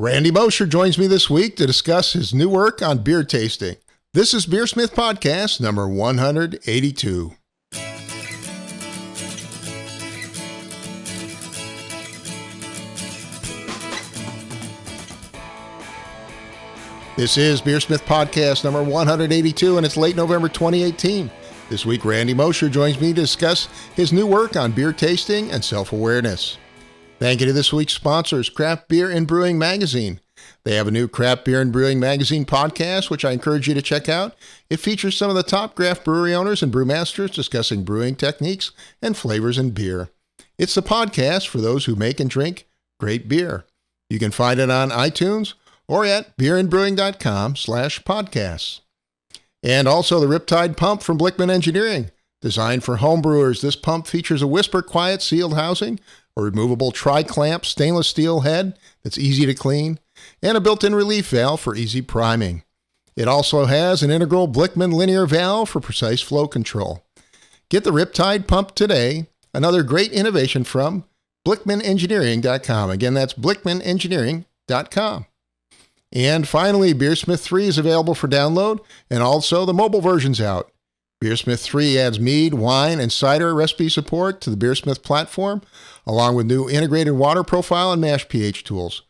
Randy Mosher joins me this week to discuss his new work on beer tasting. This is Beersmith Podcast number 182. This is Beersmith Podcast number 182, and it's late November 2018. This week, Randy Mosher joins me to discuss his new work on beer tasting and self-awareness. Thank you to this week's sponsors, Craft Beer and Brewing Magazine. They have a new Craft Beer and Brewing Magazine podcast, which I encourage you to check out. It features some of the top craft brewery owners and brewmasters discussing brewing techniques and flavors in beer. It's the podcast for those who make and drink great beer. You can find it on iTunes or at beerandbrewing.com/podcasts. And also the Riptide Pump from Blickman Engineering. Designed for home brewers, this pump features a whisper quiet sealed housing, a removable tri-clamp stainless steel head that's easy to clean, and a built-in relief valve for easy priming. It also has an integral Blickman linear valve for precise flow control. Get the Riptide Pump today, another great innovation from BlickmanEngineering.com. Again, that's BlickmanEngineering.com. And finally, Beersmith 3 is available for download, and also the mobile version's out. Beersmith 3 adds mead, wine, and cider recipe support to the Beersmith platform, along with new integrated water profile and mash pH tools.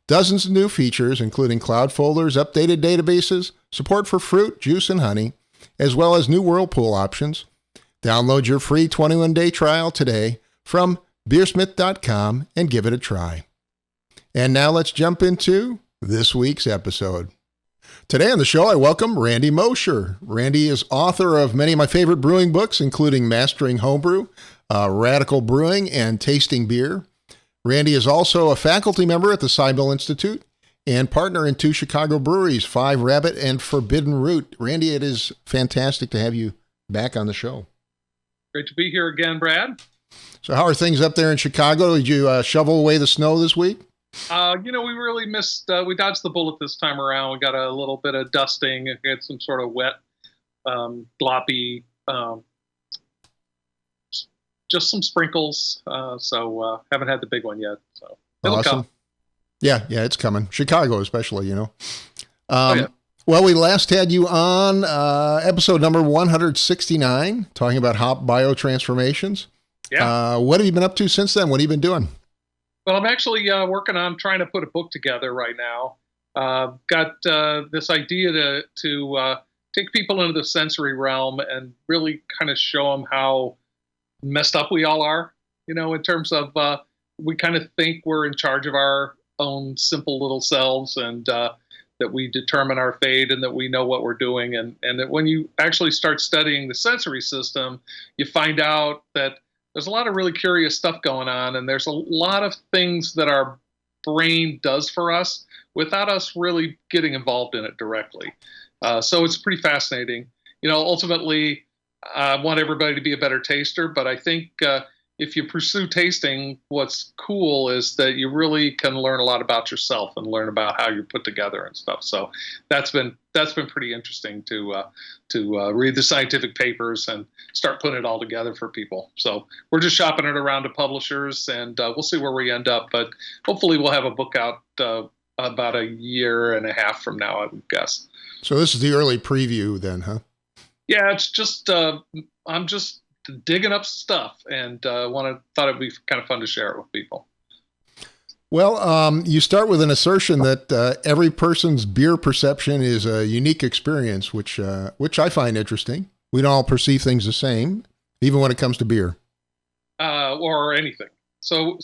Dozens of new features, including cloud folders, updated databases, support for fruit, juice, and honey, as well as new Whirlpool options. Download your free 21-day trial today from Beersmith.com and give it a try. And now let's jump into this week's episode. Today on the show, I welcome Randy Mosher. Randy is author of many of my favorite brewing books, including Mastering Homebrew, Radical Brewing, and Tasting Beer. Randy is also a faculty member at the Seibel Institute and partner in two Chicago breweries, Five Rabbit and Forbidden Root. Randy, it is fantastic to have you back on the show. Great to be here again, Brad. So how are things up there in Chicago? Did you shovel away the snow this week? We really missed, we dodged the bullet this time around. We got a little bit of dusting. We had some sort of wet, gloppy, just some sprinkles. So haven't had the big one yet. So it'll awesome. Come. Yeah, it's coming. Chicago especially, you know. Yeah. Well, we last had you on episode number 169, talking about hop biotransformations. Yeah. What have you been up to since then? What have you been doing? Well, I'm actually working on trying to put a book together right now. Got this idea to take people into the sensory realm and really kind of show them how messed up we all are, in terms of we kind of think we're in charge of our own simple little selves, and that we determine our fate and that we know what we're doing. And that when you actually start studying the sensory system, you find out that there's a lot of really curious stuff going on, and there's a lot of things that our brain does for us without us really getting involved in it directly. So it's pretty fascinating. Ultimately, I want everybody to be a better taster, but I think if you pursue tasting, what's cool is that you really can learn a lot about yourself and learn about how you're put together and stuff. So that's been pretty interesting to read the scientific papers and start putting it all together for people. So we're just shopping it around to publishers, and we'll see where we end up. But hopefully we'll have a book out about a year and a half from now, I would guess. So this is the early preview then, huh? Yeah, it's just I'm just digging up stuff, and thought it'd be kind of fun to share it with people. Well, you start with an assertion that every person's beer perception is a unique experience, which I find interesting. We don't all perceive things the same, even when it comes to beer. Or anything. So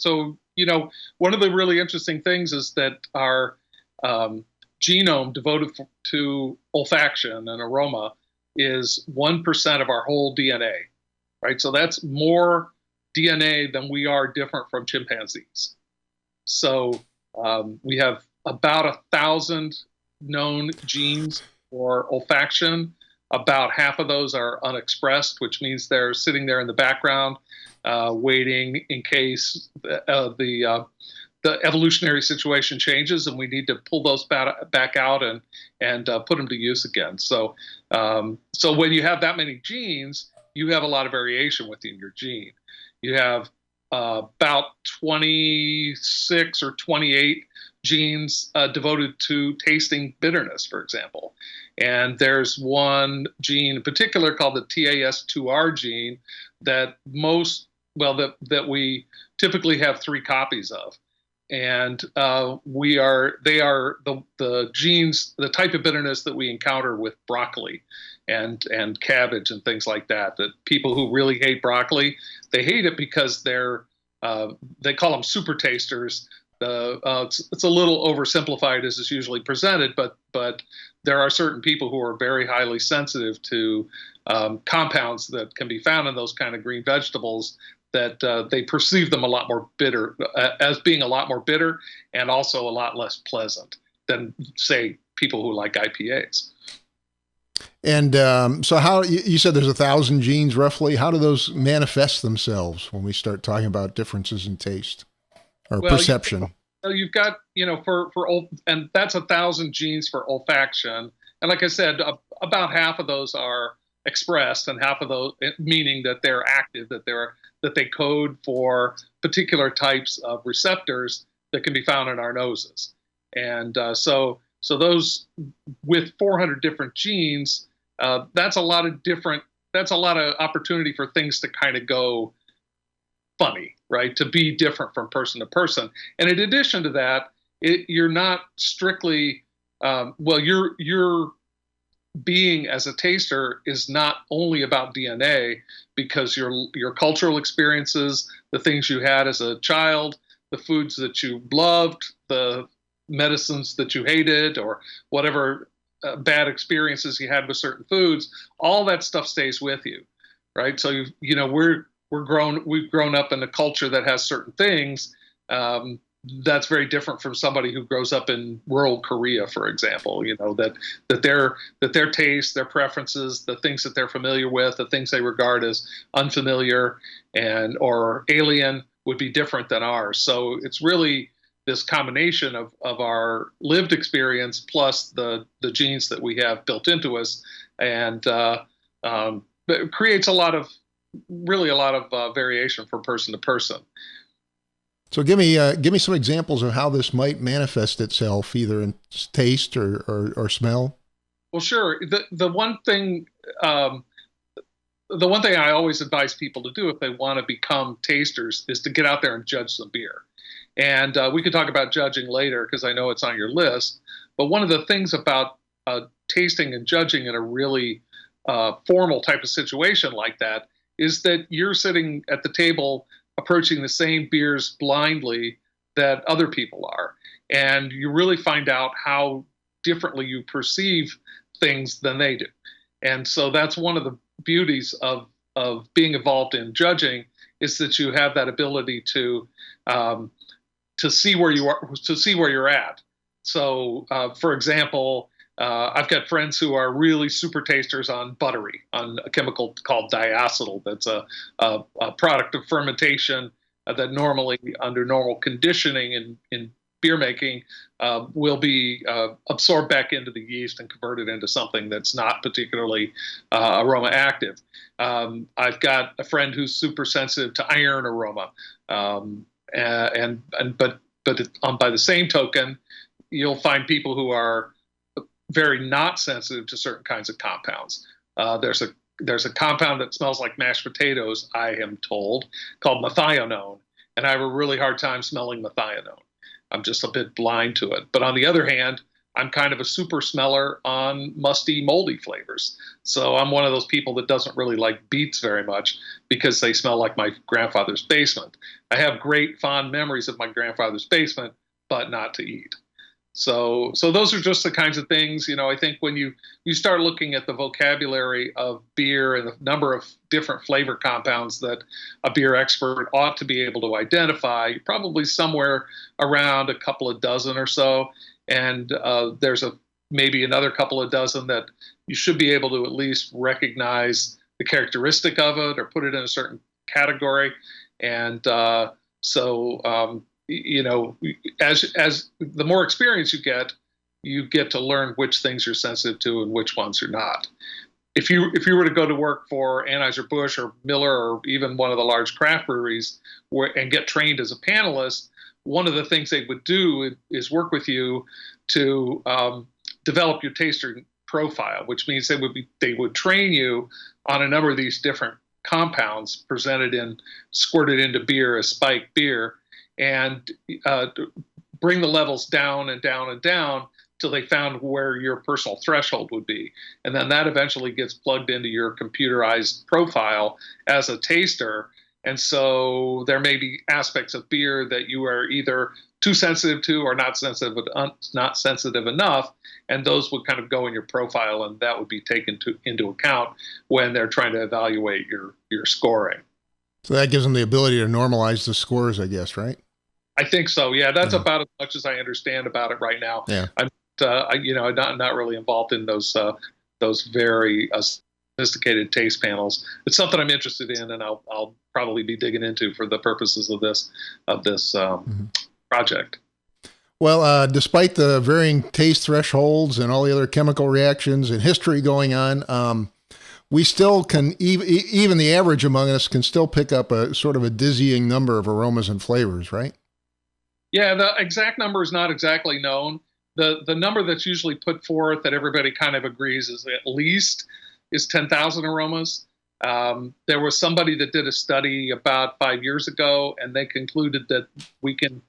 one of the really interesting things is that our genome devoted to olfaction and aroma is 1% of our whole DNA, right? So that's more DNA than we are different from chimpanzees. So we have about 1,000 known genes for olfaction. About half of those are unexpressed, which means they're sitting there in the background, waiting in case the evolutionary situation changes and we need to pull those back out and put them to use again. So when you have that many genes, you have a lot of variation within your gene. You have about 26 or 28 genes devoted to tasting bitterness, for example. And there's one gene in particular called the TAS2R gene that that we typically have 3 copies of. And they are the genes, the type of bitterness that we encounter with broccoli and cabbage and things like that. That people who really hate broccoli, they hate it because they call them super tasters. It's a little oversimplified as it's usually presented, but there are certain people who are very highly sensitive to compounds that can be found in those kind of green vegetables, that they perceive them a lot more bitter, as being a lot more bitter and also a lot less pleasant than, say, people who like IPAs. And so how, you said there's 1,000 genes roughly. How do those manifest themselves when we start talking about differences in taste or perception? You've got, and that's 1,000 genes for olfaction. And like I said, about half of those are expressed, and half of those, meaning that they're active, that they code for particular types of receptors that can be found in our noses. And so those, with 400 different genes, that's a lot of opportunity for things to kind of go funny, right? To be different from person to person. And in addition to that, you're not strictly, your being as a taster is not only about DNA, because your cultural experiences, the things you had as a child, the foods that you loved, the medicines that you hated, or whatever bad experiences you had with certain foods, all that stuff stays with you, right? So we've grown up in a culture that has certain things that's very different from somebody who grows up in rural Korea, for example. That their tastes, their preferences, the things that they're familiar with, the things they regard as unfamiliar or alien would be different than ours. So it's really this combination of our lived experience plus the genes that we have built into us, and it creates a lot of variation from person to person. So give me some examples of how this might manifest itself, either in taste or smell. Well, sure. The one thing I always advise people to do if they want to become tasters is to get out there and judge some beer. And we could talk about judging later, because I know it's on your list. But one of the things about tasting and judging in a really formal type of situation like that is that you're sitting at the table approaching the same beers blindly that other people are. And you really find out how differently you perceive things than they do. And so that's one of the beauties of being involved in judging, is that you have that ability to see where you are, to see where you're at. So, for example, I've got friends who are really super tasters on buttery, on a chemical called diacetyl. That's a product of fermentation that normally, under normal conditioning in beer making, will be absorbed back into the yeast and converted into something that's not particularly aroma active. I've got a friend who's super sensitive to iron aroma, but by the same token, you'll find people who are very not sensitive to certain kinds of compounds. There's a compound that smells like mashed potatoes, I am told, called methionine, and I have a really hard time smelling methionine. I'm just a bit blind to it. But on the other hand, I'm kind of a super smeller on musty, moldy flavors. So I'm one of those people that doesn't really like beets very much because they smell like my grandfather's basement. I have great fond memories of my grandfather's basement, but not to eat. So those are just the kinds of things, I think when you start looking at the vocabulary of beer and the number of different flavor compounds that a beer expert ought to be able to identify, probably somewhere around a couple of dozen or so. And there's maybe another couple of dozen that you should be able to at least recognize the characteristic of it or put it in a certain category. And as the more experience you get to learn which things you're sensitive to and which ones you're not. If you were to go to work for Anheuser-Busch or Miller or even one of the large craft breweries and get trained as a panelist, one of the things they would do is work with you to develop your taster profile, which means they would train you on a number of these different compounds squirted into beer as spiked beer, and bring the levels down and down and down till they found where your personal threshold would be. And then that eventually gets plugged into your computerized profile as a taster. And so there may be aspects of beer that you are either too sensitive to or not sensitive enough, and those would kind of go in your profile, and that would be taken into account when they're trying to evaluate your scoring. So that gives them the ability to normalize the scores, I guess, right? I think so. Yeah, that's about as much as I understand about it right now. Yeah. I'm not really involved in those very sophisticated taste panels. It's something I'm interested in, and I'll probably be digging into for the purposes of this project. Well, despite the varying taste thresholds and all the other chemical reactions and history going on, we still can, even the average among us can still pick up a sort of a dizzying number of aromas and flavors, right? Yeah, the exact number is not exactly known. The number that's usually put forth that everybody kind of agrees is at least is 10,000 aromas. There was somebody that did a study about 5 years ago, and they concluded that we can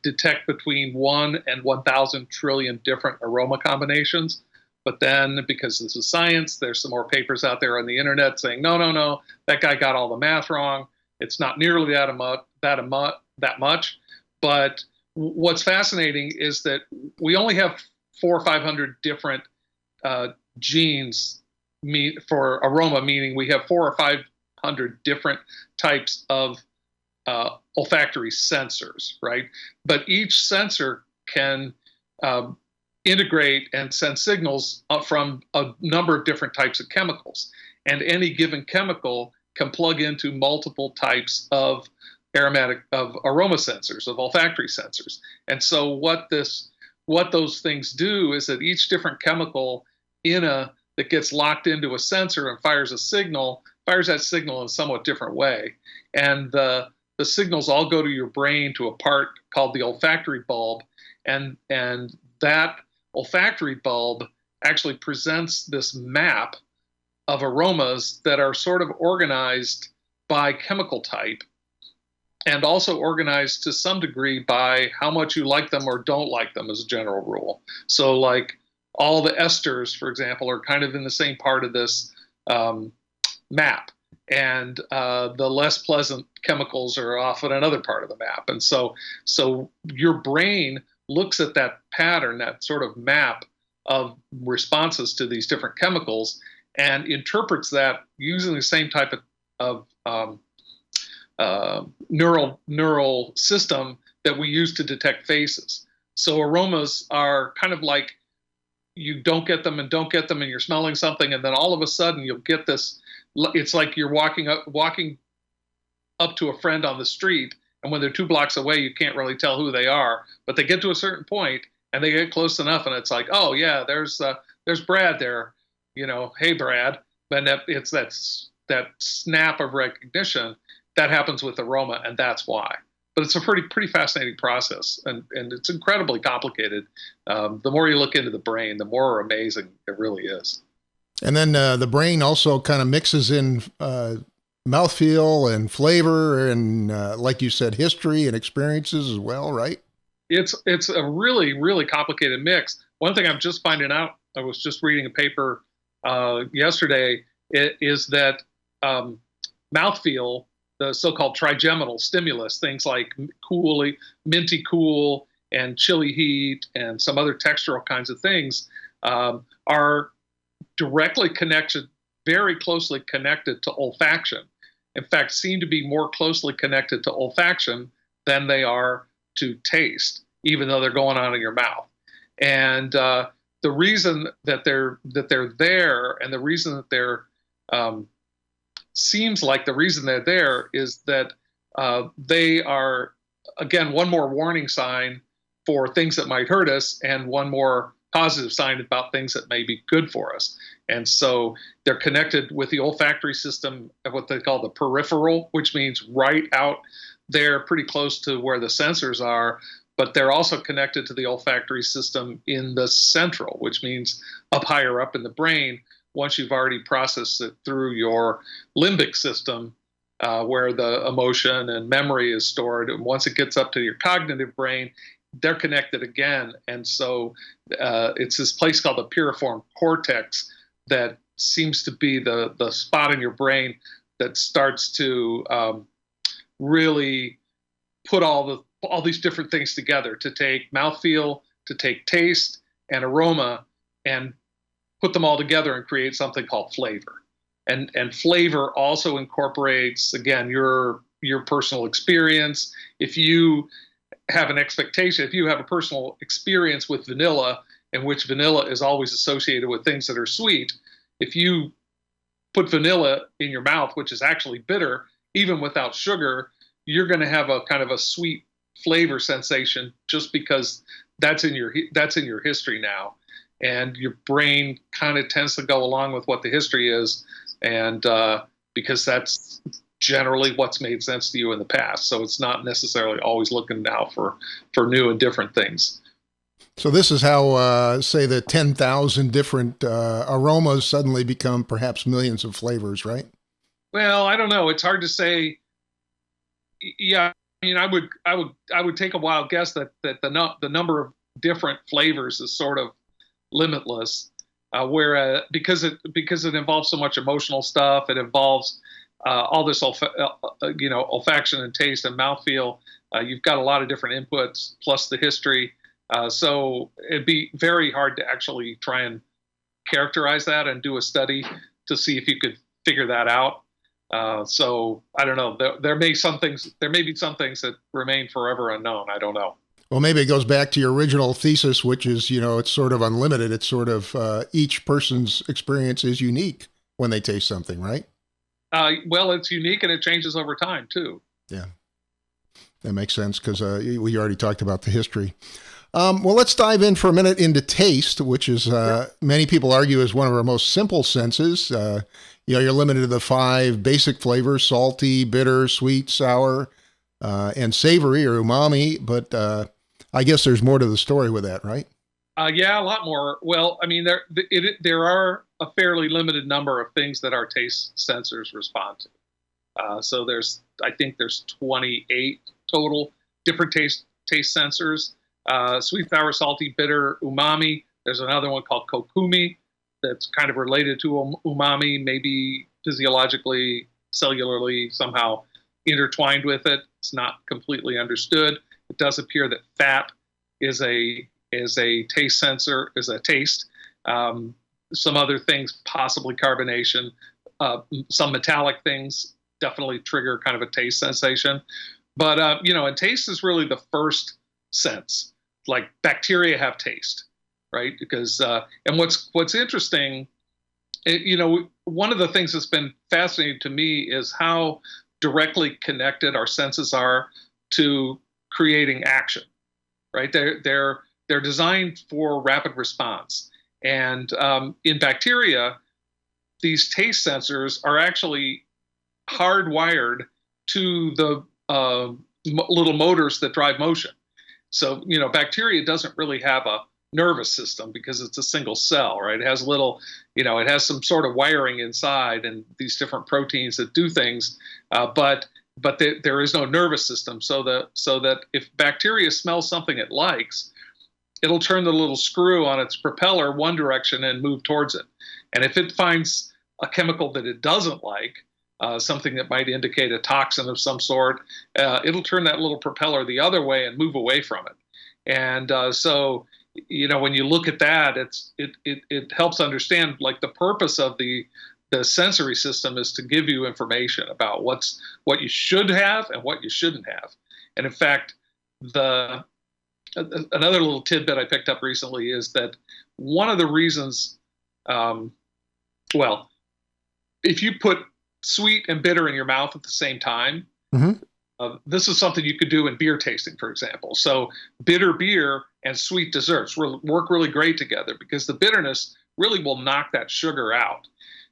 detect between 1 and 1,000 trillion different aroma combinations. But then, because this is science, there's some more papers out there on the internet saying, no, that guy got all the math wrong. It's not nearly that much. But what's fascinating is that we only have 400 or 500 different genes for aroma, meaning we have 400 or 500 different types of olfactory sensors, right? But each sensor can integrate and send signals from a number of different types of chemicals. And any given chemical can plug into multiple types of aroma sensors, of olfactory sensors. And so what those things do is that each different chemical that gets locked into a sensor and fires that signal in a somewhat different way. And the signals all go to your brain to a part called the olfactory bulb, and that olfactory bulb actually presents this map of aromas that are sort of organized by chemical type, and also organized to some degree by how much you like them or don't like them as a general rule. So like all the esters, for example, are kind of in the same part of this map. And the less pleasant chemicals are off in another part of the map. And so your brain looks at that pattern, that sort of map of responses to these different chemicals, and interprets that using the same type of neural system that we use to detect faces. So aromas are kind of like you don't get them and you're smelling something, and then all of a sudden you'll get this. It's like you're walking up to a friend on the street, and when they're 2 blocks away, you can't really tell who they are, but they get to a certain point and they get close enough, and it's like, oh yeah, there's Brad there, hey Brad. But it's that snap of recognition that happens with aroma, and that's why. But it's a pretty fascinating process, and it's incredibly complicated. The more you look into the brain, the more amazing it really is. And then the brain also kind of mixes in mouthfeel and flavor and, like you said, history and experiences as well, right? It's a really, really complicated mix. One thing I'm just finding out, I was just reading a paper yesterday, is that mouthfeel, the so-called trigeminal stimulus, things like minty cool and chili heat and some other textural kinds of things, are directly connected, very closely connected to olfaction. In fact, seem to be more closely connected to olfaction than they are to taste, even though they're going on in your mouth. And the reason that they're there, and the reason that they're seems like the reason they're there is that they are, again, one more warning sign for things that might hurt us, and one more positive sign about things that may be good for us. And so they're connected with the olfactory system of what they call the peripheral, which means right out they're pretty close to where the sensors are, but they're also connected to the olfactory system in the central, which means up higher up in the brain, once you've already processed it through your limbic system, where the emotion and memory is stored. And once it gets up to your cognitive brain, they're connected again. And so it's this place called the piriform cortex that seems to be the spot in your brain that starts to really put all these different things together, to take mouthfeel, to take taste and aroma, and put them all together and create something called flavor. And flavor also incorporates, again, your personal experience. If you have an expectation, if you have a personal experience with vanilla, in which vanilla is always associated with things that are sweet, if you put vanilla in your mouth, which is actually bitter, even without sugar, you're going to have a kind of a sweet flavor sensation, just because that's in your history now, and your brain kind of tends to go along with what the history is, and because that's generally what's made sense to you in the past. So it's not necessarily always looking now for new and different things. So this is how, say, the 10,000 different aromas suddenly become perhaps millions of flavors, right? Well, I don't know. It's hard to say. Yeah, I mean, I would take a wild guess that the number of different flavors is sort of limitless, where because it involves so much emotional stuff, it involves all this olfaction and taste and mouthfeel. You've got a lot of different inputs plus the history. So it'd be very hard to actually try and characterize that and do a study to see if you could figure that out. So I don't know. There may be some things that remain forever unknown. I don't know. Well, maybe it goes back to your original thesis, which is, it's sort of unlimited. It's sort of each person's experience is unique when they taste something, right? Well, it's unique and it changes over time too. Yeah, that makes sense because we already talked about the history. Well, let's dive in for a minute into taste, which is many people argue is one of our most simple senses. You're limited to the 5 basic flavors: salty, bitter, sweet, sour, and savory or umami. But I guess there's more to the story with that, right? Yeah, a lot more. Well, I mean, there are a fairly limited number of things that our taste sensors respond to. So I think there's 28 total different taste sensors. Sweet, sour, salty, bitter, umami. There's another one called kokumi that's kind of related to umami, maybe physiologically, cellularly, somehow intertwined with it. It's not completely understood. It does appear that fat is a taste sensor, is a taste. Some other things, possibly carbonation. Some metallic things definitely trigger kind of a taste sensation. But, and taste is really the first sense. Like bacteria have taste, right? Because, and what's interesting, one of the things that's been fascinating to me is how directly connected our senses are to creating action, right? They're designed for rapid response. And in bacteria, these taste sensors are actually hardwired to the little motors that drive motion. So, bacteria doesn't really have a nervous system because it's a single cell, right? It has it has some sort of wiring inside and these different proteins that do things, but there is no nervous system. So that if bacteria smells something it likes, it'll turn the little screw on its propeller one direction and move towards it. And if it finds a chemical that it doesn't like, something that might indicate a toxin of some sort, it'll turn that little propeller the other way and move away from it. And so, when you look at that, it helps understand, like, the purpose of the sensory system is to give you information about what you should have and what you shouldn't have. And in fact, another little tidbit I picked up recently is that one of the reasons, if you put sweet and bitter in your mouth at the same time, this is something you could do in beer tasting, for example. So bitter beer and sweet desserts work really great together because the bitterness really will knock that sugar out.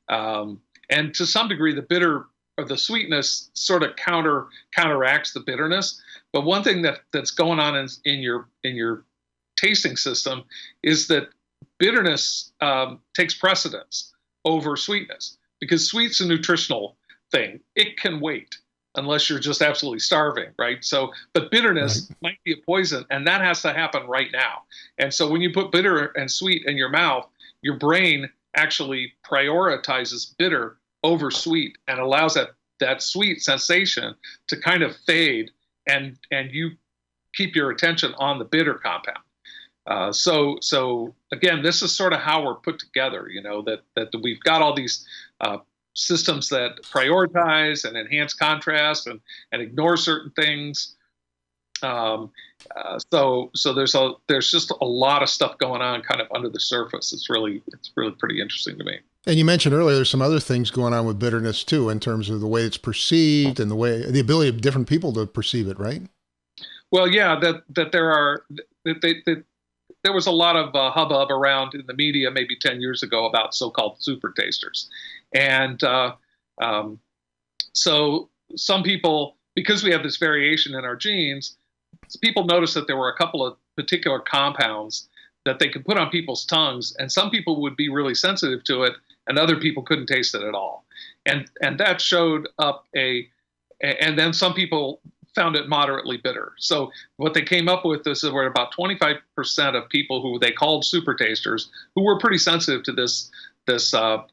And to some degree, the bitter or the sweetness sort of counteracts the bitterness. But one thing that's going on in your tasting system is that bitterness takes precedence over sweetness, because sweet's a nutritional thing. It can wait unless you're just absolutely starving, right? So, but bitterness might be a poison, and that has to happen right now. And so when you put bitter and sweet in your mouth, your brain actually prioritizes bitter over sweet and allows that sweet sensation to kind of fade, and you keep your attention on the bitter compound. So again, this is sort of how we're put together, that we've got all these systems that prioritize and enhance contrast and ignore certain things. So there's just a lot of stuff going on kind of under the surface. It's really pretty interesting to me. And you mentioned earlier there's some other things going on with bitterness too, in terms of the way it's perceived and the ability of different people to perceive it, right? Well, yeah, that there was a lot of hubbub around in the media maybe 10 years ago about so-called super tasters. And so some people, because we have this variation in our genes, people noticed that there were a couple of particular compounds that they could put on people's tongues, and some people would be really sensitive to it, and other people couldn't taste it at all. And that showed up and then some people found it moderately bitter. So what they came up with is there were about 25% of people who they called super tasters who were pretty sensitive to this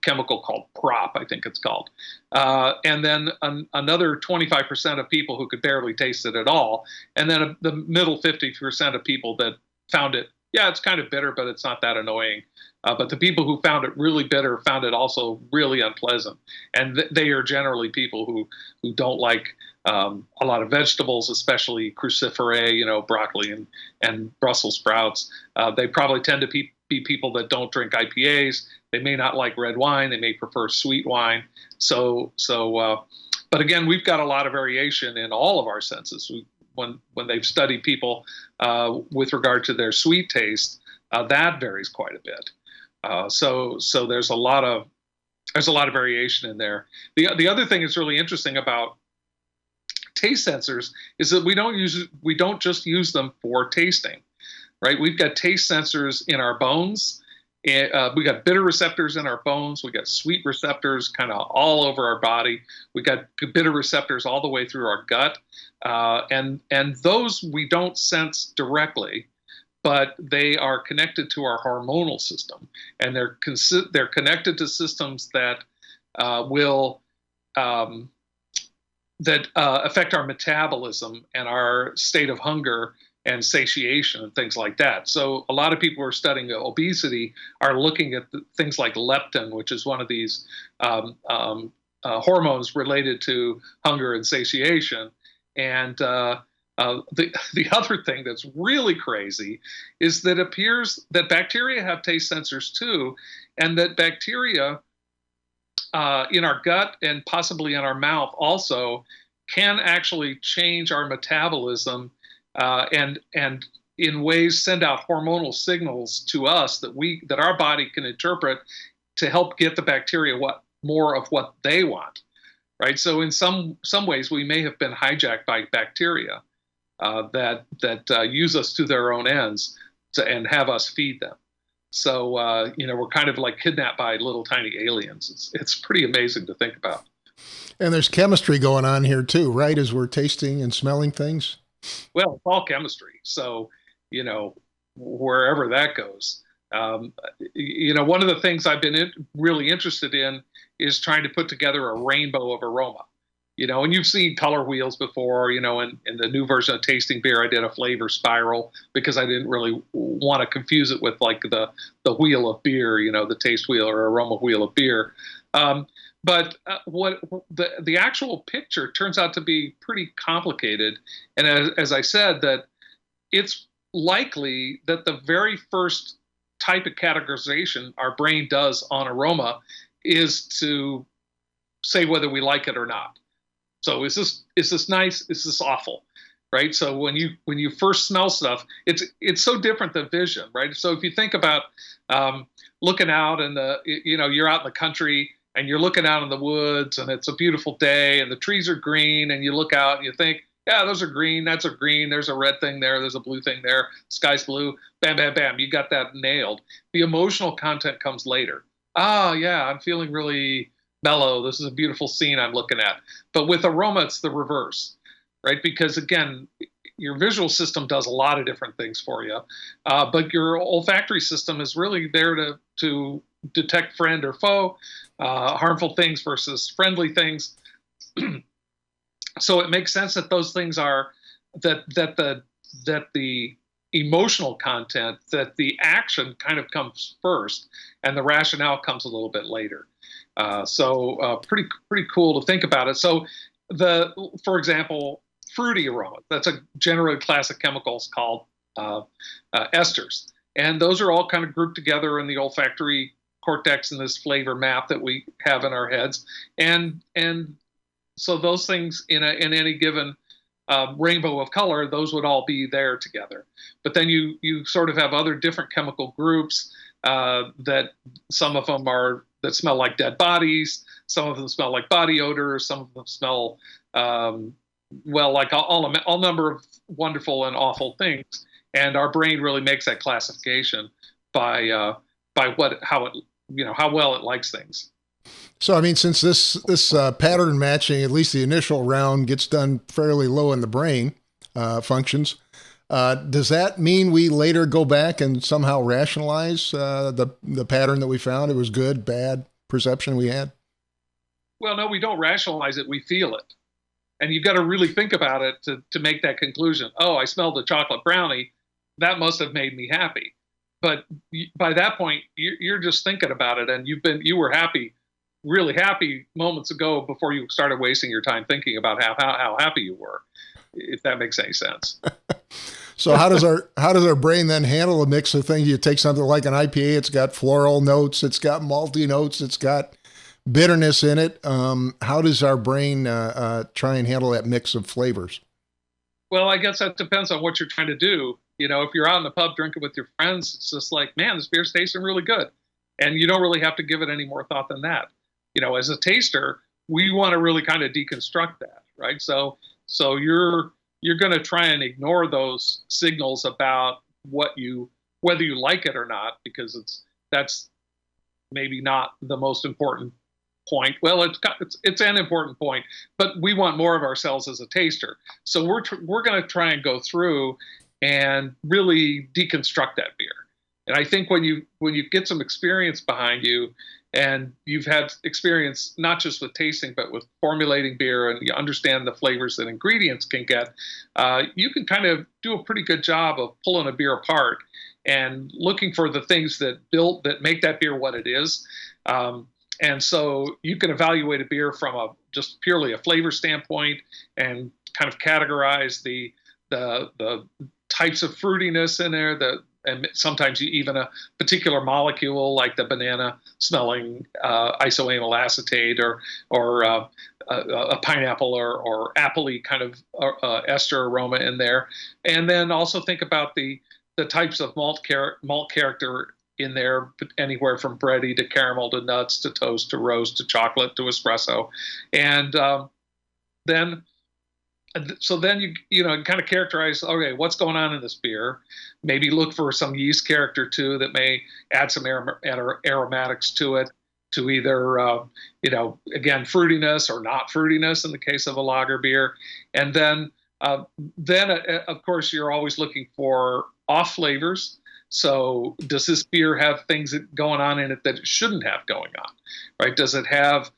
chemical called prop, I think it's called. And then another 25% of people who could barely taste it at all. And then the middle 50% of people that found it, yeah, it's kind of bitter, but it's not that annoying. But the people who found it really bitter found it also really unpleasant. And they are generally people who don't like a lot of vegetables, especially cruciferae, broccoli and Brussels sprouts. They probably tend to be people that don't drink IPAs. They may not like red wine. They may prefer sweet wine. But again, we've got a lot of variation in all of our senses. When they've studied people with regard to their sweet taste, that varies quite a bit. So there's a lot of variation in there. The other thing that's really interesting about taste sensors is that we don't just use them for tasting, right? We've got taste sensors in our bones. We got bitter receptors in our bones. We got sweet receptors kind of all over our body. We got bitter receptors all the way through our gut, and those we don't sense directly, but they are connected to our hormonal system, and they're connected to systems that will affect our metabolism and our state of hunger and satiation and things like that. So a lot of people who are studying obesity are looking at things like leptin, which is one of these hormones related to hunger and satiation. And the other thing that's really crazy is that it appears that bacteria have taste sensors too, and that bacteria in our gut and possibly in our mouth also can actually change our metabolism and in ways send out hormonal signals to us that our body can interpret to help get the bacteria more of what they want, right? So in some ways we may have been hijacked by bacteria that use us to their own ends and have us feed them. So we're kind of like kidnapped by little tiny aliens. It's pretty amazing to think about. And there's chemistry going on here too, right? As we're tasting and smelling things. Well, it's all chemistry. So, wherever that goes. One of the things I've been really interested in is trying to put together a rainbow of aroma. And you've seen color wheels before, in the new version of Tasting Beer, I did a flavor spiral because I didn't really want to confuse it with like the wheel of beer, the taste wheel or aroma wheel of beer. But what the actual picture turns out to be pretty complicated. And as I said, that it's likely that the very first type of categorization our brain does on aroma is to say whether we like it or not. So is this nice? Is this awful? Right. So when you first smell stuff, it's so different than vision. Right. So if you think about looking out and you're out in the country and you're looking out in the woods, and it's a beautiful day, and the trees are green, and you look out and you think, yeah, those are green, that's a green, there's a red thing there, there's a blue thing there, sky's blue, bam, bam, bam, you got that nailed. The emotional content comes later. Oh, yeah, I'm feeling really mellow. This is a beautiful scene I'm looking at. But with aroma, it's the reverse, right? Because again, your visual system does a lot of different things for you, but your olfactory system is really there to detect friend or foe, harmful things versus friendly things. So it makes sense that those things are that the emotional content, that the action kind of comes first, and the rationale comes a little bit later. So pretty cool to think about it. So for example, fruity aroma, that's a generally class of chemicals called esters, and those are all kind of grouped together in the olfactory cortex in this flavor map that we have in our heads, and so those things in any given rainbow of color, those would all be there together. But then you sort of have other different chemical groups that some of them are that smell like dead bodies, some of them smell like body odor, some of them smell well like all number of wonderful and awful things. And our brain really makes that classification by how well it likes things. So, I mean, since this pattern matching, at least the initial round, gets done fairly low in the brain functions, does that mean we later go back and somehow rationalize the pattern that we found? It was good, bad perception we had? Well, no, we don't rationalize it. We feel it. And you've got to really think about it to make that conclusion. Oh, I smelled a chocolate brownie. That must have made me happy. But by that point, you're just thinking about it, and you were happy, really happy moments ago before you started wasting your time thinking about how happy you were, if that makes any sense. So how does our brain then handle a mix of things? You take something like an IPA, it's got floral notes, it's got malty notes, it's got bitterness in it. How does our brain try and handle that mix of flavors? Well, I guess that depends on what you're trying to do. You know, if you're out in the pub drinking with your friends, it's just like, man, this beer's tasting really good. And you don't really have to give it any more thought than that. You know, as a taster, we want to really kind of deconstruct that, right? So you're going to try and ignore those signals about whether you like it or not, because that's maybe not the most important point. Well, it's an important point, but we want more of ourselves as a taster. So we're going to try and go through and really deconstruct that beer. And I think when you get some experience behind you, and you've had experience not just with tasting, but with formulating beer, and you understand the flavors that ingredients can get, you can kind of do a pretty good job of pulling a beer apart and looking for the things that make that beer what it is. And so you can evaluate a beer from just purely a flavor standpoint and kind of categorize the types of fruitiness in there, and sometimes even a particular molecule like the banana smelling isoamyl acetate or a pineapple or apple-y kind of ester aroma in there. And then also think about the types of malt character in there, anywhere from bready to caramel to nuts to toast to roast to chocolate to espresso. And then you kind of characterize, okay, what's going on in this beer? Maybe look for some yeast character too that may add some aromatics to it, to either again, fruitiness or not fruitiness in the case of a lager beer. And then of course you're always looking for off flavors. So does this beer have things going on in it that it shouldn't have going on, right? Does it have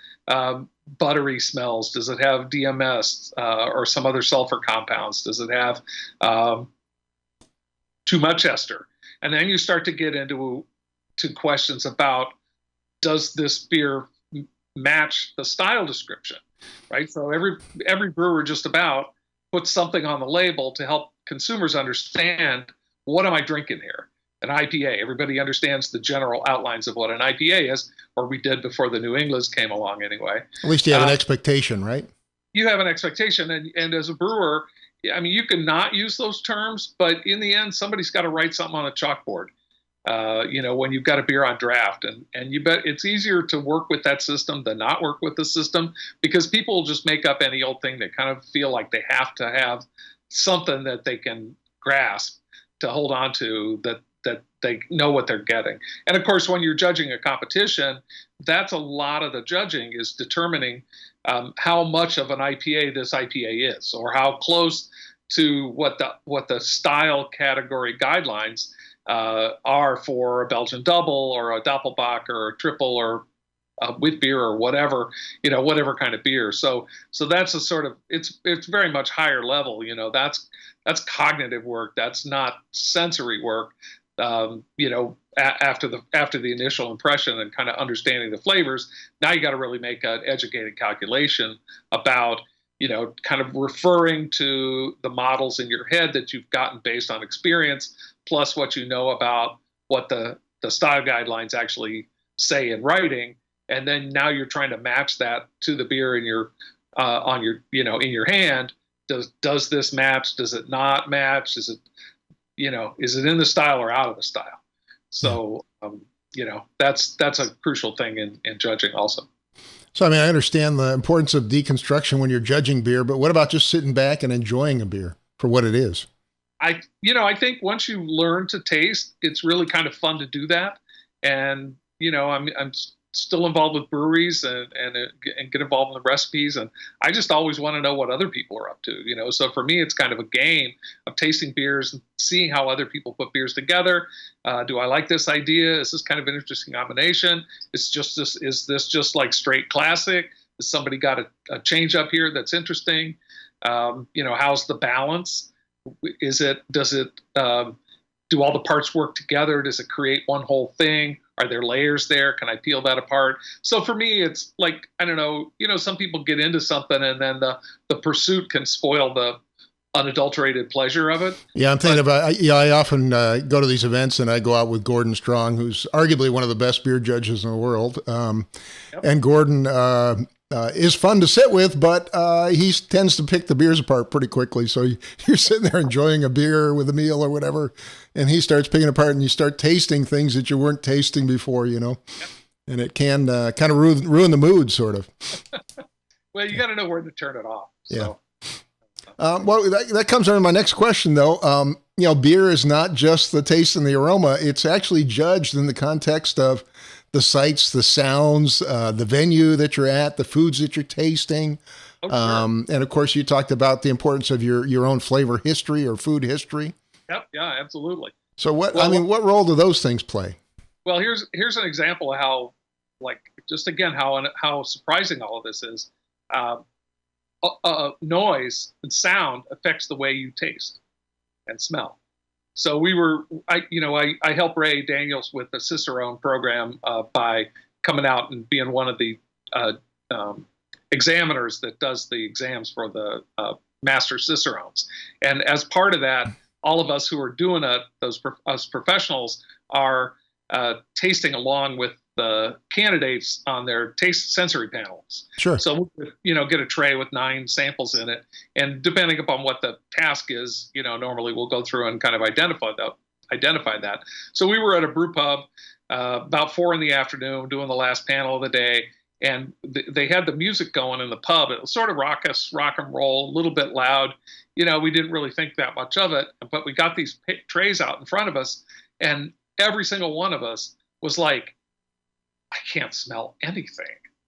buttery smells? Does it have DMS or some other sulfur compounds? Does it have too much ester? And then you start to get into questions about, does this beer match the style description, right? So every brewer just about puts something on the label to help consumers understand, what am I drinking here? An IPA. Everybody understands the general outlines of what an IPA is, or we did before the New Englands came along anyway. At least you have an expectation, right? You have an expectation. And as a brewer, I mean, you can not use those terms, but in the end, somebody's got to write something on a chalkboard. when you've got a beer on draft, and you bet it's easier to work with that system than not work with the system, because people will just make up any old thing. They kind of feel like they have to have something that they can grasp to hold on to, that they know what they're getting. And of course, when you're judging a competition, that's a lot of the judging is determining how much of an IPA this IPA is, or how close to what the style category guidelines are for a Belgian double or a Doppelbock or a triple or a wit beer or whatever, whatever kind of beer. So that's a sort of, it's very much higher level. That's cognitive work. That's not sensory work. After the initial impression and kind of understanding the flavors, now you got to really make an educated calculation about, kind of referring to the models in your head that you've gotten based on experience, plus what you know about what the style guidelines actually say in writing. And then now you're trying to match that to the beer in your in your hand. Does this match? Does it not match? Is it in the style or out of the style? So, that's a crucial thing in judging also. So, I understand the importance of deconstruction when you're judging beer, but what about just sitting back and enjoying a beer for what it is? I think once you learn to taste, it's really kind of fun to do that. And, I'm still involved with breweries and get involved in the recipes. And I just always want to know what other people are up to, So for me, it's kind of a game of tasting beers and seeing how other people put beers together. Do I like this idea? Is this kind of an interesting combination? Is this just like straight classic? Has somebody got a change up here that's interesting? How's the balance? Do all the parts work together? Does it create one whole thing? Are there layers there? Can I peel that apart? So for me, it's like, I don't know, some people get into something and then the pursuit can spoil the unadulterated pleasure of it. Yeah, I'm thinking I often go to these events and I go out with Gordon Strong, who's arguably one of the best beer judges in the world. Yep. And Gordon is fun to sit with, but he tends to pick the beers apart pretty quickly. So you're sitting there enjoying a beer with a meal or whatever, and he starts picking apart, and you start tasting things that you weren't tasting before, Yep. And it can kind of ruin the mood, sort of. Well, you got to know where to turn it off. So. Yeah. Well, that comes under my next question, though. Beer is not just the taste and the aroma. It's actually judged in the context of the sights, the sounds, the venue that you're at, the foods that you're tasting. Oh, sure. And of course, you talked about the importance of your own flavor history or food history. Yep. Yeah, absolutely. So what role do those things play? Well, here's an example of how, how surprising all of this is. Noise and sound affects the way you taste and smell. So I helped Ray Daniels with the Cicerone program by coming out and being one of the examiners that does the exams for the Master Cicerones. And as part of that, all of us who are doing it, us professionals, are tasting along with the candidates on their taste sensory panels. Sure. So, get a tray with 9 samples in it. And depending upon what the task is, normally we'll go through and kind of identify that. So we were at a brew pub about 4 p.m. doing the last panel of the day. And they had the music going in the pub. It was sort of rock and roll, a little bit loud. We didn't really think that much of it, but we got these trays out in front of us, and every single one of us was like, I can't smell anything.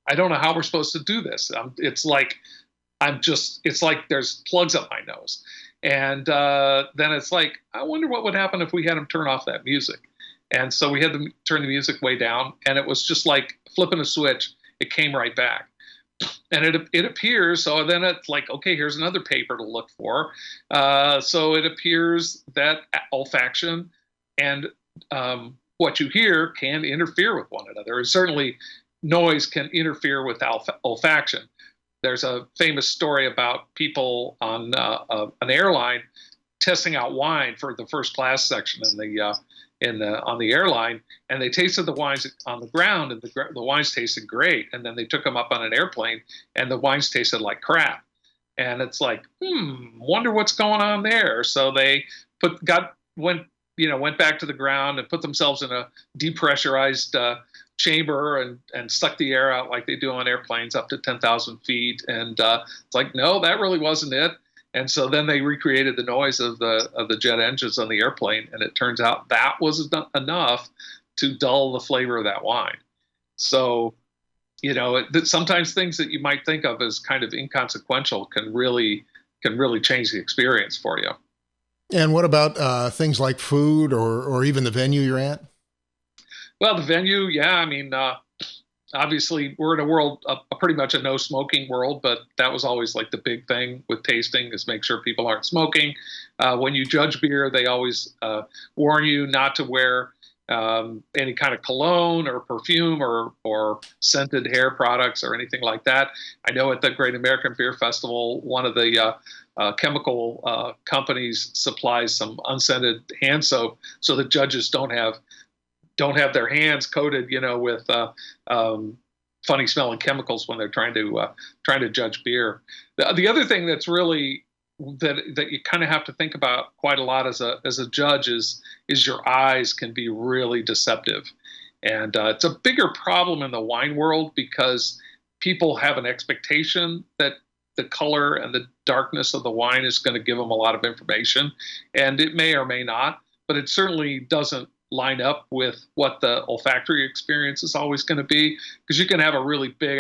I don't know how we're supposed to do this. It's like there's plugs up my nose. And then it's like, I wonder what would happen if we had them turn off that music. And so we had them turn the music way down, and it was just like flipping a switch. It came right back. And it appears, so then it's like, okay, here's another paper to look for. So it appears that olfaction and what you hear can interfere with one another. And certainly noise can interfere with olfaction. There's a famous story about people on an airline testing out wine for the first class section on the airline, and they tasted the wines on the ground, and the wines tasted great. And then they took them up on an airplane, and the wines tasted like crap. And it's like, wonder what's going on there. So they went went back to the ground and put themselves in a depressurized chamber and suck the air out like they do on airplanes up to 10,000 feet. And it's like, no, that really wasn't it. And so then they recreated the noise of the jet engines on the airplane, and it turns out that was enough to dull the flavor of that wine. So, sometimes things that you might think of as kind of inconsequential can really change the experience for you. And what about things like food or even the venue you're at? Well, the venue, yeah. I mean, obviously, we're in a world, pretty much a no smoking world, but that was always like the big thing with tasting is make sure people aren't smoking. When you judge beer, they always warn you not to wear any kind of cologne or perfume or scented hair products or anything like that. I know at the Great American Beer Festival, one of the chemical companies supplies some unscented hand soap so the judges don't have their hands coated, with funny smelling chemicals when they're trying to judge beer. The other thing that's really that you kind of have to think about quite a lot as a judge is your eyes can be really deceptive, and it's a bigger problem in the wine world because people have an expectation that the color and the darkness of the wine is going to give them a lot of information, and it may or may not, but it certainly doesn't line up with what the olfactory experience is always going to be, because you can have a really big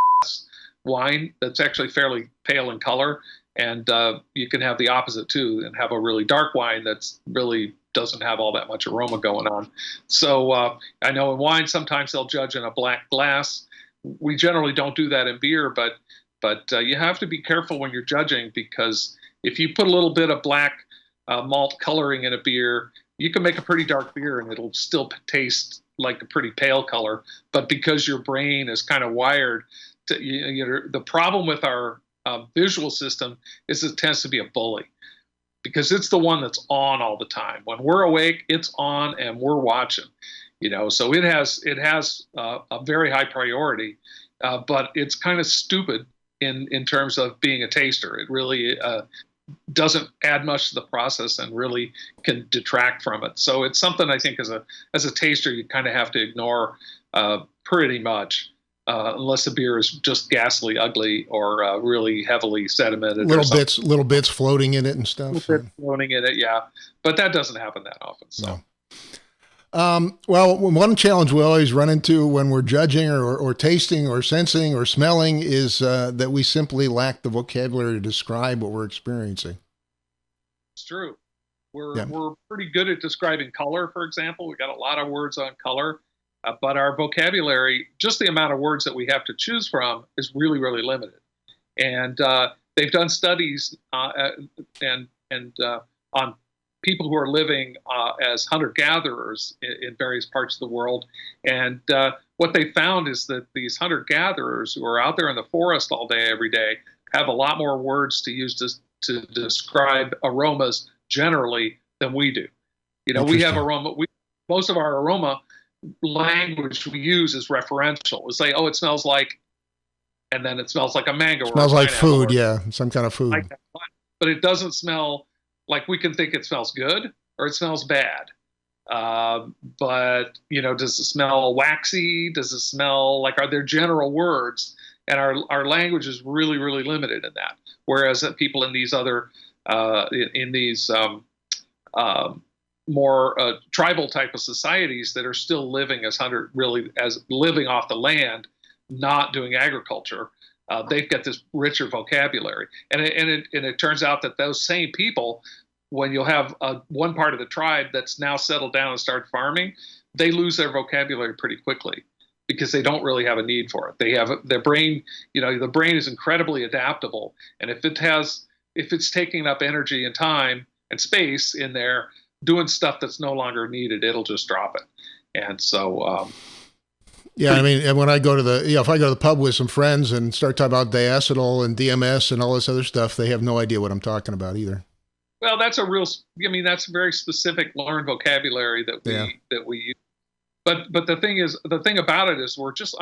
wine that's actually fairly pale in color, and you can have the opposite too and have a really dark wine that's really doesn't have all that much aroma going on. So I know in wine sometimes they'll judge in a black glass. We generally don't do that in beer, but you have to be careful when you're judging, because if you put a little bit of black malt coloring in a beer, you can make a pretty dark beer and it'll still taste like a pretty pale color. But because your brain is kind of wired to, the problem with our visual system is it tends to be a bully, because it's the one that's on all the time. When we're awake, it's on and we're watching, so it has a very high priority, but it's kind of stupid in terms of being a taster. It really doesn't add much to the process and really can detract from it. So it's something I think as a taster you kind of have to ignore pretty much, unless the beer is just ghastly ugly or really heavily sedimented. Little bits floating in it and stuff. Floating in it, yeah. But that doesn't happen that often. So. No. Well, one challenge we always run into when we're judging or tasting or sensing or smelling is that we simply lack the vocabulary to describe what we're experiencing. It's true. We're pretty good at describing color, for example. We got a lot of words on color, but our vocabulary, just the amount of words that we have to choose from, is really, really limited. And they've done studies on people who are living as hunter-gatherers in various parts of the world. And what they found is that these hunter-gatherers who are out there in the forest all day, every day, have a lot more words to use to describe aromas generally than we do. We have aroma. Most of our aroma language we use is referential. We say, oh, it smells like, and then it smells like a mango. It smells like food, yeah, some kind of food. Like that. But it doesn't smell like we can think it smells good or it smells bad. But, does it smell waxy? Does it smell like, are there general words? And our language is really, really limited in that. Whereas people in these other, more tribal type of societies that are still living as living off the land, not doing agriculture, they've got this richer vocabulary. And it turns out that those same people, when you'll have one part of the tribe that's now settled down and start farming, they lose their vocabulary pretty quickly because they don't really have a need for it. They have their brain, the brain is incredibly adaptable. And if it's taking up energy and time and space in there doing stuff that's no longer needed, it'll just drop it. And so, yeah, I mean, when I go to if I go to the pub with some friends and start talking about diacetyl and DMS and all this other stuff, they have no idea what I'm talking about either. Well, that's a very specific learned vocabulary that we use. But the thing about it is we're just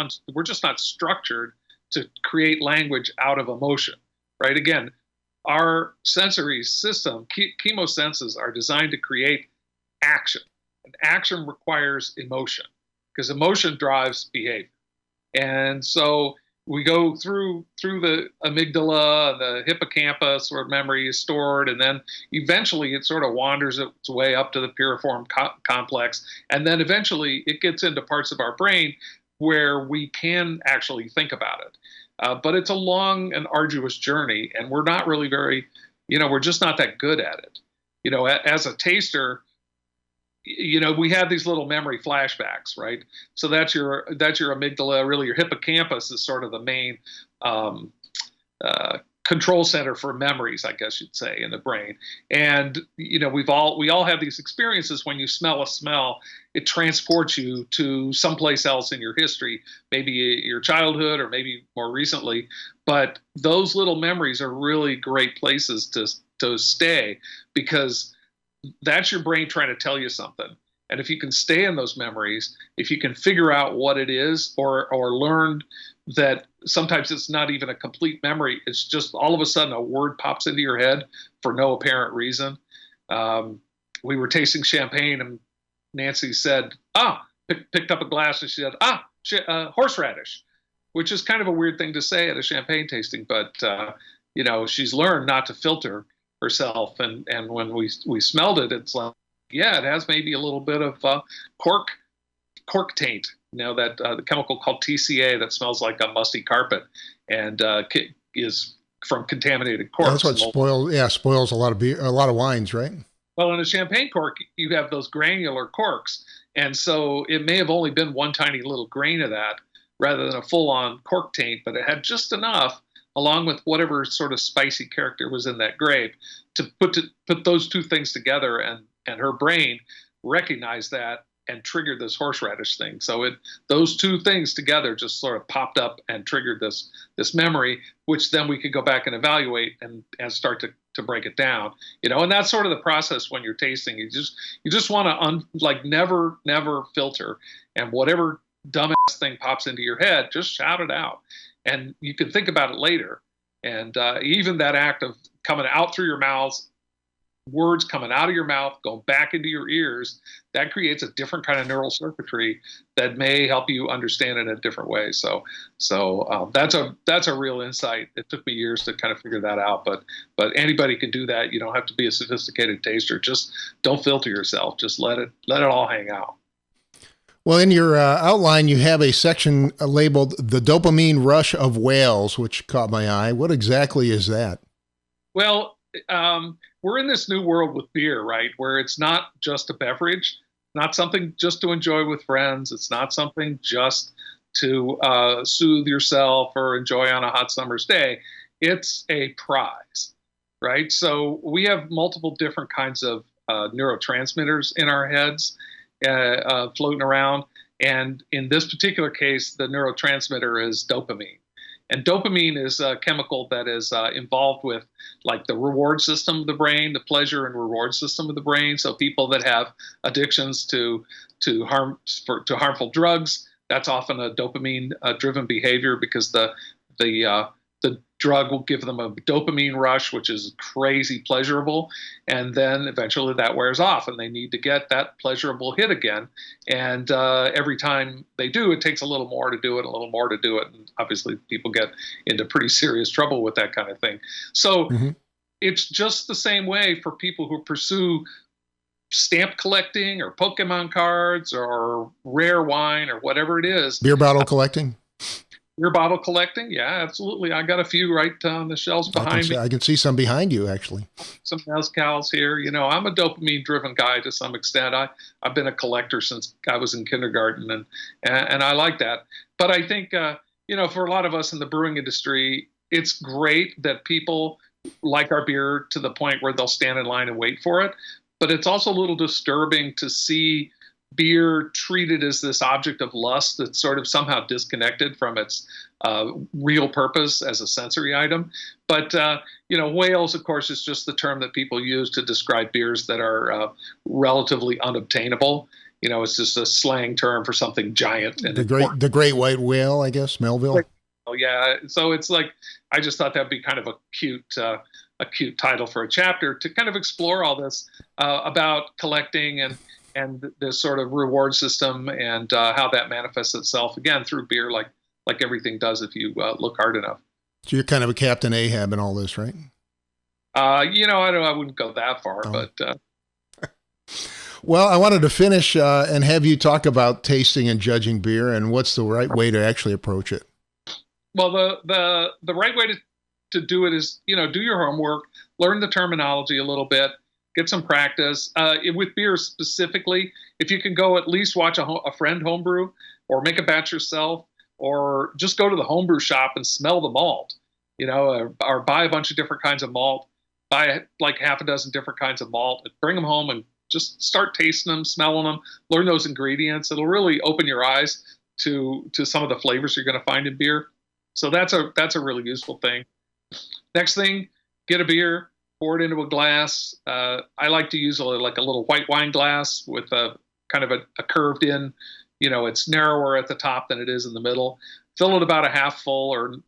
not structured to create language out of emotion, right? Again, our sensory system, chemosenses, are designed to create action. And action requires emotion because emotion drives behavior. And so we go through the amygdala and the hippocampus where memory is stored, and then eventually it sort of wanders its way up to the piriform complex, and then eventually it gets into parts of our brain where we can actually think about it. But it's a long and arduous journey, and we're not really we're just not that good at it. As a taster, we have these little memory flashbacks, right? So that's your amygdala. Really, your hippocampus is sort of the main control center for memories, I guess you'd say, in the brain. And we all have these experiences. When you smell a smell, it transports you to someplace else in your history, maybe your childhood or maybe more recently. But those little memories are really great places to stay, because that's your brain trying to tell you something. And if you can stay in those memories, if you can figure out what it is, or learn that sometimes it's not even a complete memory, it's just all of a sudden a word pops into your head for no apparent reason. We were tasting champagne, and Nancy said, picked up a glass, and she said, horseradish, which is kind of a weird thing to say at a champagne tasting, but she's learned not to filter herself, and when we smelled it, it's like, yeah, it has maybe a little bit of cork taint, that the chemical called TCA that smells like a musty carpet, and is from contaminated corks. That's what spoils a lot of beer, a lot of wines, right? Well, in a champagne cork, you have those granular corks, and so it may have only been one tiny little grain of that rather than a full-on cork taint, but it had just enough, along with whatever sort of spicy character was in that grape, to put those two things together, and her brain recognized that and triggered this horseradish thing. So those two things together just sort of popped up and triggered this memory, which then we could go back and evaluate and start to break it down. And that's sort of the process when you're tasting. You just want to never filter, and whatever dumbass thing pops into your head, just shout it out. And you can think about it later. And even that act of coming out through your mouths, words coming out of your mouth, going back into your ears, that creates a different kind of neural circuitry that may help you understand it in a different way. So that's a real insight. It took me years to kind of figure that out, but anybody can do that. You don't have to be a sophisticated taster. Just don't filter yourself. Just let it all hang out. Well, in your outline, you have a section labeled "The Dopamine Rush of Whales," which caught my eye. What exactly is that? Well, we're in this new world with beer, right? Where it's not just a beverage, not something just to enjoy with friends. It's not something just to soothe yourself or enjoy on a hot summer's day. It's a prize, right? So we have multiple different kinds of neurotransmitters in our heads floating around. And in this particular case, the neurotransmitter is dopamine. And dopamine is a chemical that is involved with like the reward system of the brain, the pleasure and reward system of the brain. So people that have addictions to harmful drugs, that's often a dopamine driven behavior, because the drug will give them a dopamine rush, which is crazy pleasurable. And then eventually that wears off and they need to get that pleasurable hit again. And every time they do, it takes a little more to do it, a little more to do it. And obviously people get into pretty serious trouble with that kind of thing. So it's just the same way for people who pursue stamp collecting or Pokemon cards or rare wine or whatever it is. Beer bottle collecting. Beer bottle collecting, yeah, absolutely. I got a few right on the shelves behind me. I can see some behind you, actually. Some mezcals here. I'm a dopamine-driven guy to some extent. I've been a collector since I was in kindergarten, and I like that. But I think, for a lot of us in the brewing industry, it's great that people like our beer to the point where they'll stand in line and wait for it. But it's also a little disturbing to see beer treated as this object of lust that's sort of somehow disconnected from its real purpose as a sensory item. But, whales, of course, is just the term that people use to describe beers that are relatively unobtainable. It's just a slang term for something giant. And the great white whale, I guess, Melville. Oh, yeah. So it's like, I just thought that'd be kind of a cute title for a chapter to kind of explore all this about collecting and and this sort of reward system, and how that manifests itself again through beer, like everything does if you look hard enough. So you're kind of a Captain Ahab in all this, right? I wouldn't go that far, but. Well, I wanted to finish and have you talk about tasting and judging beer and what's the right way to actually approach it. Well, the right way to do it is, do your homework, learn the terminology a little bit, get some practice. With beer specifically, if you can go at least watch a friend homebrew or make a batch yourself, or just go to the homebrew shop and smell the malt, or buy a bunch of different kinds of malt, buy like half a dozen different kinds of malt, and bring them home and just start tasting them, smelling them, learn those ingredients. It'll really open your eyes to some of the flavors you're going to find in beer. So that's a really useful thing. Next thing, get a beer, pour it into a glass. I like to use a little white wine glass with a kind of a curved in, it's narrower at the top than it is in the middle. Fill it about a half full,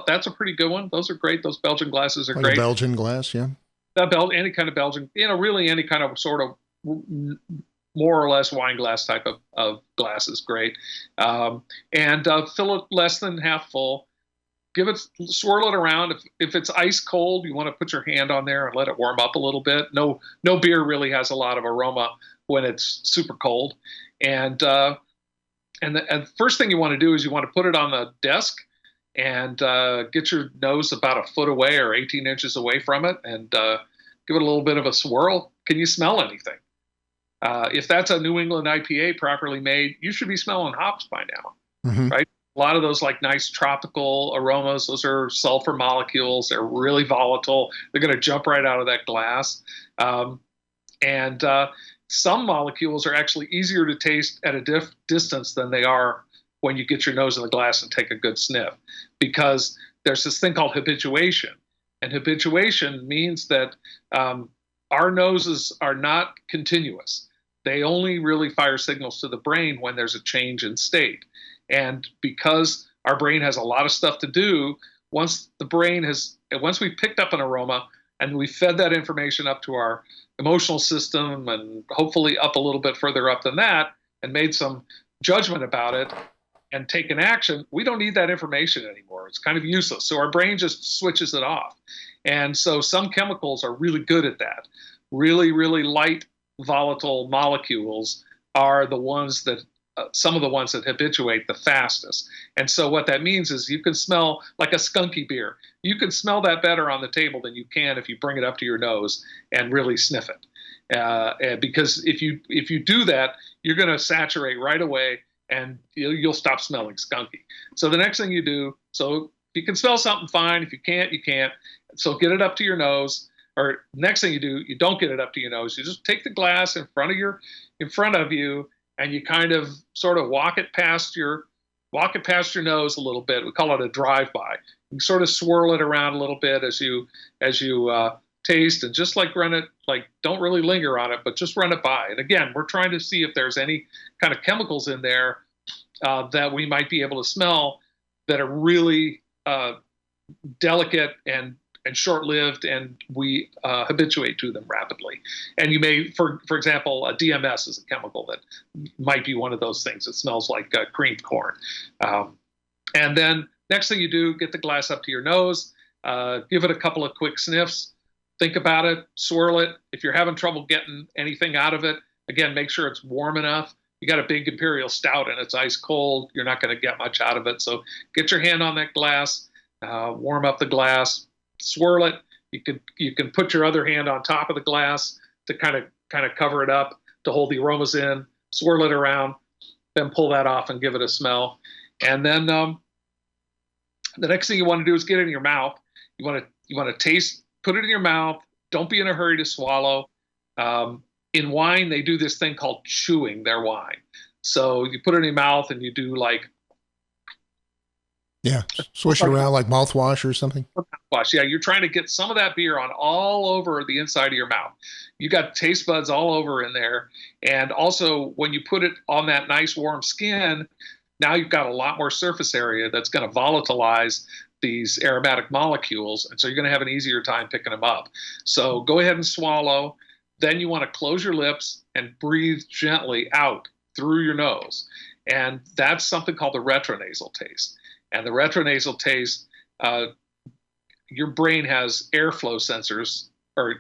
that's a pretty good one. Those are great. Those Belgian glasses are great. A Belgian glass, yeah. Any kind of Belgian, really any kind of sort of more or less wine glass type of glass is great. And fill it less than half full. Swirl it around. If it's ice cold, you want to put your hand on there and let it warm up a little bit. No beer really has a lot of aroma when it's super cold. And the first thing you want to do is you want to put it on the desk and get your nose about a foot away or 18 inches away from it, and give it a little bit of a swirl. Can you smell anything? If that's a New England IPA properly made, you should be smelling hops by now, right? A lot of those nice tropical aromas, those are sulfur molecules. They're really volatile. They're going to jump right out of that glass. And some molecules are actually easier to taste at a distance than they are when you get your nose in the glass and take a good sniff, because there's this thing called habituation. And habituation means that our noses are not continuous. They only really fire signals to the brain when there's a change in state. And because our brain has a lot of stuff to do, once we've picked up an aroma and we fed that information up to our emotional system and hopefully up a little bit further up than that and made some judgment about it and taken action, we don't need that information anymore. It's kind of useless. So our brain just switches it off. And so some chemicals are really good at that. Really, really light, volatile molecules are the ones that some of the ones that habituate the fastest. And so what that means is you can smell like a skunky beer. You can smell that better on the table than you can if you bring it up to your nose and really sniff it. Because if you do that, you're going to saturate right away and you'll stop smelling skunky. So the next thing you do, so if you can smell something, fine. If you can't, you can't. So get it up to your nose. Or next thing you do, you don't get it up to your nose. You just take the glass in front of you, and you kind of sort of walk it past your nose a little bit. We call it a drive-by. You sort of swirl it around a little bit as you taste, and just run it, don't really linger on it, but just run it by. And again, we're trying to see if there's any kind of chemicals in there that we might be able to smell that are really delicate and short-lived, and we habituate to them rapidly. And you may, for example, DMS is a chemical that might be one of those things. It smells like creamed corn. And then next thing you do, get the glass up to your nose, give it a couple of quick sniffs, think about it, swirl it. If you're having trouble getting anything out of it, again, make sure it's warm enough. You got a big Imperial Stout and it's ice cold, you're not going to get much out of it. So get your hand on that glass, warm up the glass, swirl it. You can put your other hand on top of the glass to kind of cover it up to hold the aromas in. Swirl it around, then pull that off and give it a smell. And then the next thing you want to do is get it in your mouth. You want to taste. Put it in your mouth. Don't be in a hurry to swallow. In wine, they do this thing called chewing their wine. So you put it in your mouth and you do swish it around like mouthwash or something. Mouthwash, yeah. You're trying to get some of that beer on all over the inside of your mouth. You got taste buds all over in there. And also, when you put it on that nice warm skin, now you've got a lot more surface area that's going to volatilize these aromatic molecules. And so you're going to have an easier time picking them up. So go ahead and swallow. then you want to close your lips and breathe gently out through your nose. And that's something called the retronasal taste. And the retronasal taste, your brain has airflow sensors, or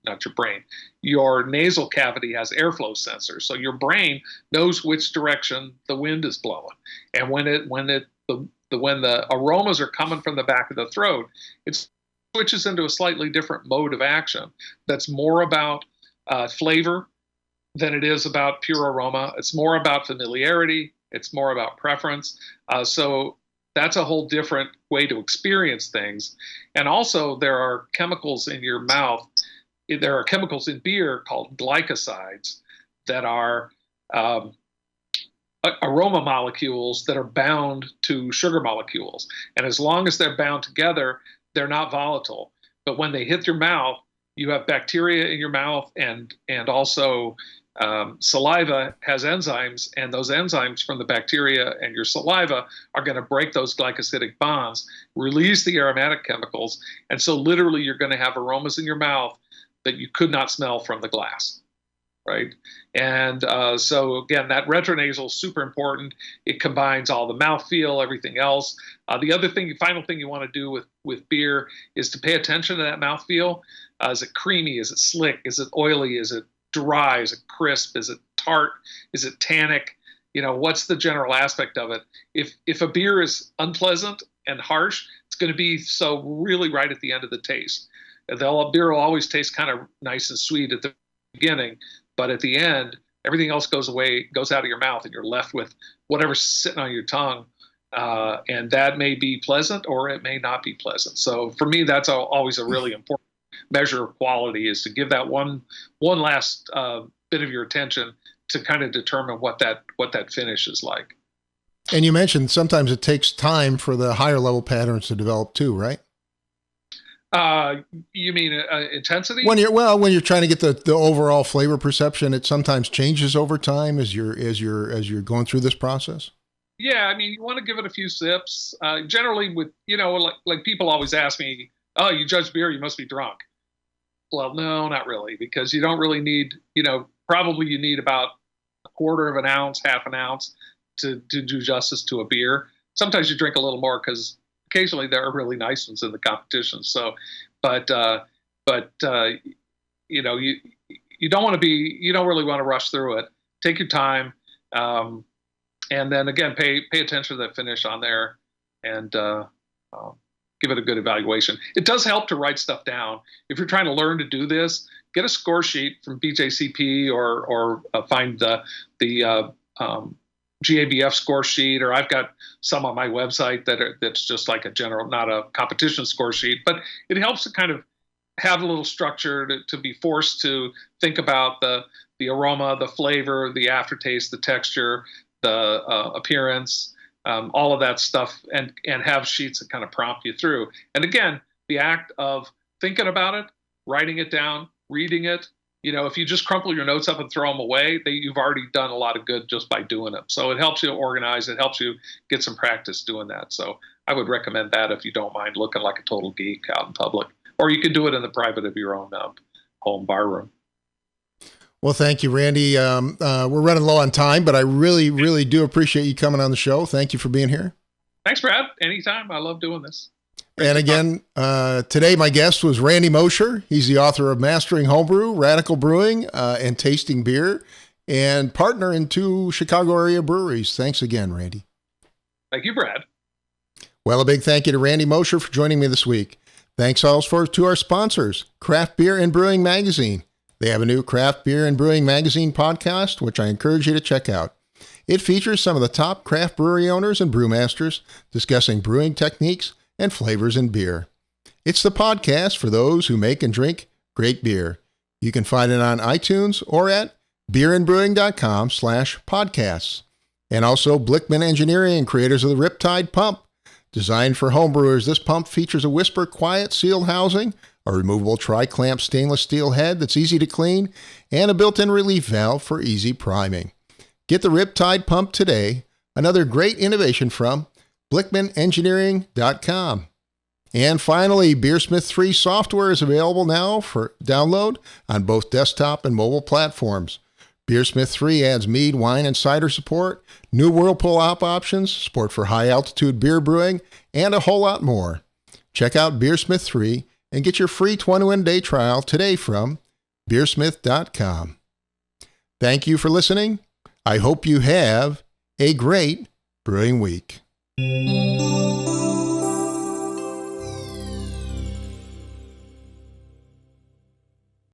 not your brain, your nasal cavity has airflow sensors. So your brain knows which direction the wind is blowing. And when the aromas are coming from the back of the throat, it switches into a slightly different mode of action that's more about flavor than it is about pure aroma. It's more about familiarity. It's more about preference. So that's a whole different way to experience things. And also, there are chemicals in your mouth. There are chemicals in beer called glycosides that are aroma molecules that are bound to sugar molecules. And as long as they're bound together, they're not volatile. But when they hit your mouth, you have bacteria in your mouth, and also saliva has enzymes, and those enzymes from the bacteria and your saliva are going to break those glycosidic bonds, release the aromatic chemicals, and so literally you're going to have aromas in your mouth that you could not smell from the glass, right? And so again, that retronasal is super important. It combines all the mouthfeel, everything else. The final thing you want to do with beer is to pay attention to that mouthfeel. Is it creamy? Is it slick? Is it oily? Is it dry? Is it crisp? Is it tart? Is it tannic? What's the general aspect of it? If a beer is unpleasant and harsh, it's going to be so really right at the end of the taste. The beer will always taste kind of nice and sweet at the beginning, but at the end, everything else goes away, goes out of your mouth, and you're left with whatever's sitting on your tongue. And that may be pleasant or it may not be pleasant. So for me, that's always a really important measure of quality, is to give that one last bit of your attention to kind of determine what that finish is like. And you mentioned sometimes it takes time for the higher level patterns to develop too, right? You mean intensity? When you're trying to get the overall flavor perception, it sometimes changes over time as you're going through this process. Yeah, I mean, you want to give it a few sips. Generally, with like people always ask me, "Oh, you judge beer, you must be drunk." Well, no, not really, because you don't really need. Probably you need about a quarter of an ounce, half an ounce to do justice to a beer. Sometimes you drink a little more because occasionally there are really nice ones in the competition. So, but you don't really want to rush through it. Take your time. And then again, pay attention to that finish on there, and give it a good evaluation. It does help to write stuff down. If you're trying to learn to do this, get a score sheet from BJCP or find the GABF score sheet, or I've got some on my website that's just like a general, not a competition score sheet, but it helps to kind of have a little structure to be forced to think about the aroma, the flavor, the aftertaste, the texture, the appearance, all of that stuff, and have sheets that kind of prompt you through. And again, the act of thinking about it, writing it down, reading it, if you just crumple your notes up and throw them away, you've already done a lot of good just by doing it. So it helps you organize, it helps you get some practice doing that. So I would recommend that if you don't mind looking like a total geek out in public, or you can do it in the private of your own home bar room. Well, thank you, Randy. We're running low on time, but I really, really do appreciate you coming on the show. Thank you for being here. Thanks, Brad. Anytime. I love doing this. And again, today my guest was Randy Mosher. He's the author of Mastering Homebrew, Radical Brewing, and Tasting Beer, and partner in 2 Chicago area breweries. Thanks again, Randy. Thank you, Brad. Well, a big thank you to Randy Mosher for joining me this week. Thanks also to our sponsors, Craft Beer and Brewing Magazine. They have a new Craft Beer and Brewing Magazine podcast, which I encourage you to check out. It features some of the top craft brewery owners and brewmasters discussing brewing techniques and flavors in beer. It's the podcast for those who make and drink great beer. You can find it on iTunes or at beerandbrewing.com/podcasts. And also Blickman Engineering, creators of the Riptide Pump. Designed for homebrewers, this pump features a whisper quiet sealed housing, a removable tri-clamp stainless steel head that's easy to clean, and a built-in relief valve for easy priming. Get the Riptide Pump today, another great innovation from BlickmanEngineering.com. And finally, Beersmith 3 software is available now for download on both desktop and mobile platforms. Beersmith 3 adds mead, wine, and cider support, new Whirlpool options, support for high-altitude beer brewing, and a whole lot more. Check out Beersmith 3 and get your free 21-day trial today from beersmith.com. Thank you for listening. I hope you have a great brewing week.